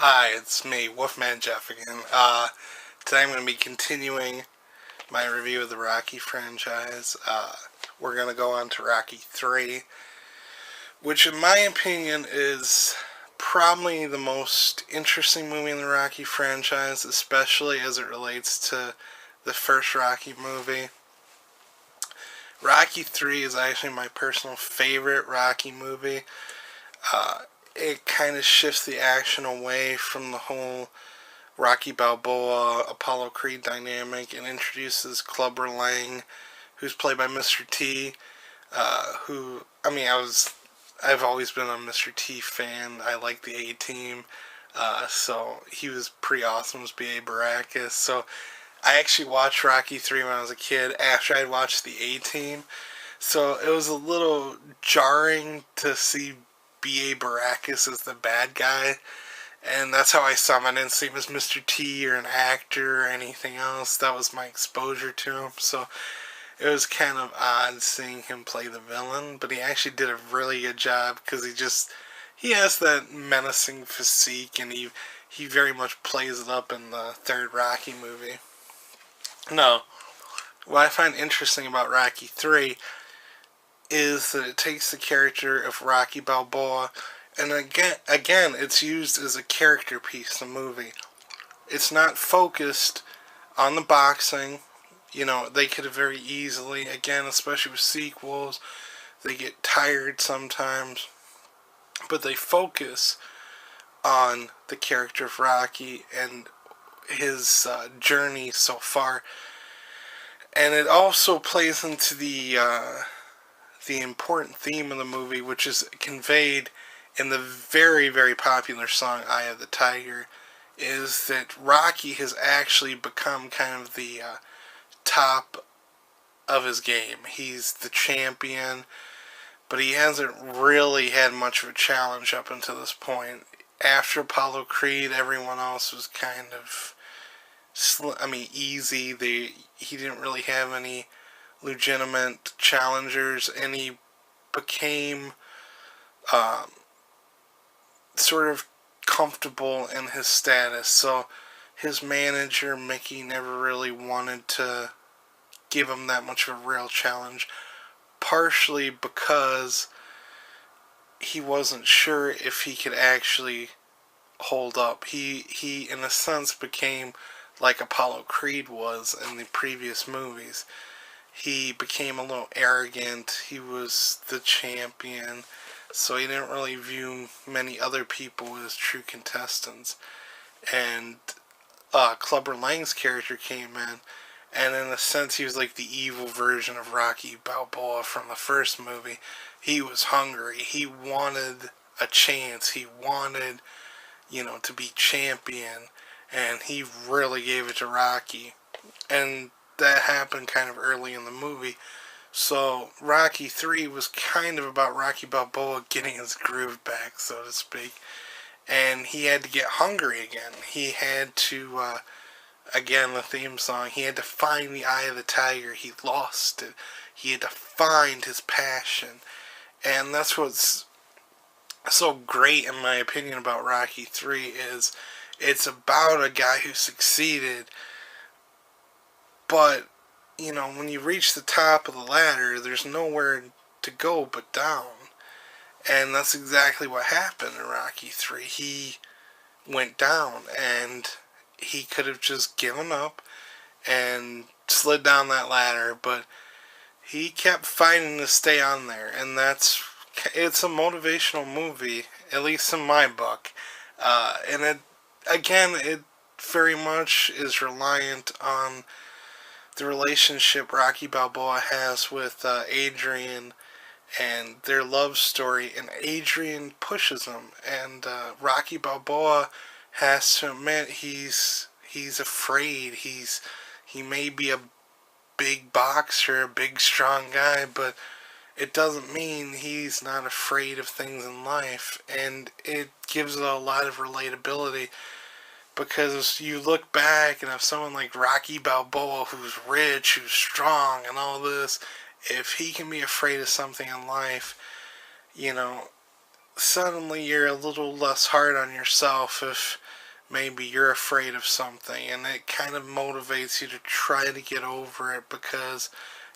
Hi, it's me, Wolfman Jeff again. Today I'm going to be continuing my review of the Rocky franchise. We're going to go on to Rocky 3, which in my opinion is probably the most interesting movie in the Rocky franchise, especially as it relates to the first Rocky movie. Rocky 3 is actually my personal favorite Rocky movie. It kind of shifts the action away from the whole Rocky Balboa, Apollo Creed dynamic and introduces Clubber Lang, who's played by Mr. T. I've always been a Mr. T fan. I like the A-Team, so he was pretty awesome as B.A. Baracus. So I actually watched Rocky 3 when I was a kid after I'd watched the A-Team. So it was a little jarring to see B.A. Baracus as the bad guy. And that's how I saw him. I didn't see him as Mr. T or an actor or anything else. That was my exposure to him. So it was kind of odd seeing him play the villain. But he actually did a really good job because he has that menacing physique, and he very much plays it up in the third Rocky movie. Now, what I find interesting about Rocky 3 is that it takes the character of Rocky Balboa, and again, it's used as a character piece in the movie. It's not focused on the boxing. They could have very easily, again, especially with sequels, they get tired sometimes. But they focus on the character of Rocky and his journey so far. And it also plays into the important theme of the movie, which is conveyed in the very, very popular song Eye of the Tiger, is that Rocky has actually become kind of the top of his game. He's the champion, but he hasn't really had much of a challenge up until this point. After Apollo Creed, everyone else was kind of, easy. He didn't really have any legitimate challengers, and he became sort of comfortable in his status. So his manager, Mickey, never really wanted to give him that much of a real challenge, partially because he wasn't sure if he could actually hold up. He in a sense became like Apollo Creed was in the previous movies. He became a little arrogant. He was the champion, so he didn't really view many other people as true contestants. And Clubber Lang's character came in, and in a sense he was like the evil version of Rocky Balboa from the first movie. He was hungry. He wanted a chance. He wanted, to be champion, and he really gave it to Rocky. And that happened kind of early in the movie. So Rocky 3 was kind of about Rocky Balboa getting his groove back, so to speak. And he had to get hungry again. He had to, again, the theme song, he had to find the eye of the tiger. He lost it. He had to find his passion. And that's what's so great, in my opinion, about Rocky 3 is it's about a guy who succeeded, but when you reach the top of the ladder, there's nowhere to go but down. And that's exactly what happened in Rocky 3. He went down, and he could have just given up and slid down that ladder, but he kept fighting to stay on there. And it's a motivational movie, at least in my book. And it very much is reliant on the relationship Rocky Balboa has with Adrian and their love story, and Adrian pushes him, and Rocky Balboa has to admit he's afraid. He may be a big boxer, a big strong guy, but it doesn't mean he's not afraid of things in life, and it gives it a lot of relatability. Because you look back and have someone like Rocky Balboa, who's rich, who's strong, and all this, if he can be afraid of something in life, suddenly you're a little less hard on yourself if maybe you're afraid of something, and it kind of motivates you to try to get over it because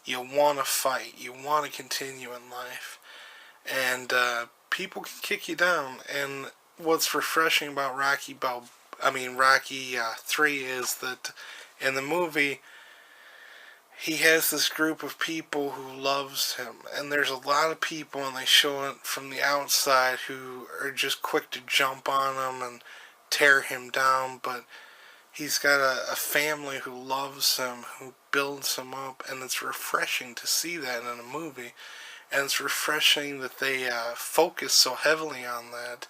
you want to fight, you want to continue in life, and people can kick you down. And what's refreshing about Rocky 3 is that in the movie he has this group of people who loves him, and there's a lot of people, and they show it from the outside, who are just quick to jump on him and tear him down. But he's got a family who loves him, who builds him up, and it's refreshing to see that in a movie. And it's refreshing that they focus so heavily on that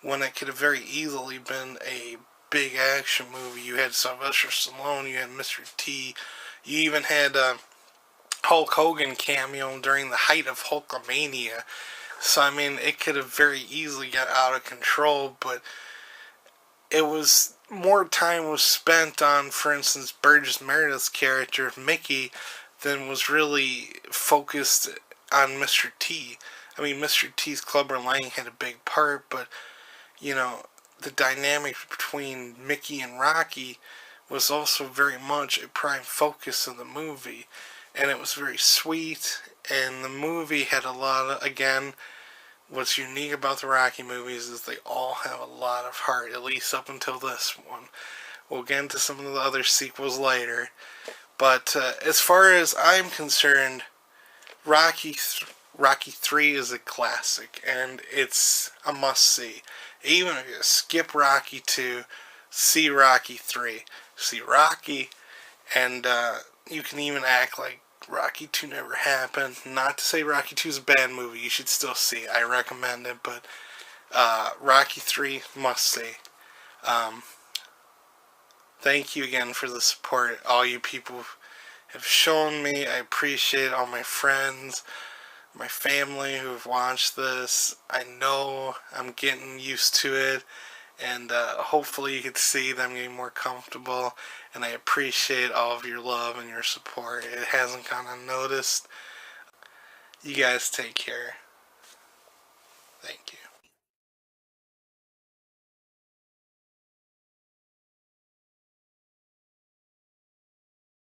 when it could have very easily been a big action movie. You had Sylvester Stallone, you had Mr. T, you even had Hulk Hogan cameo during the height of Hulkamania. So, I mean, it could have very easily got out of control, but it was more time was spent on, for instance, Burgess Meredith's character, Mickey, than was really focused on Mr. T. I mean, Mr. T's Clubber Lang had a big part, but, you know, the dynamic between Mickey and Rocky was also very much a prime focus of the movie. And it was very sweet, and the movie had a lot of, again, what's unique about the Rocky movies is they all have a lot of heart, at least up until this one. We'll get into some of the other sequels later. But as far as I'm concerned, Rocky 3 is a classic, and it's a must-see. Even if you skip Rocky 2, see Rocky 3. See Rocky, and you can even act like Rocky 2 never happened. Not to say Rocky 2 is a bad movie. You should still see it. I recommend it, but Rocky 3, must see. Thank you again for the support all you people have shown me. I appreciate all my friends, my family who have watched this. I know I'm getting used to it, and hopefully you can see that I'm getting more comfortable, and I appreciate all of your love and your support. It hasn't gone unnoticed. You guys take care. Thank you.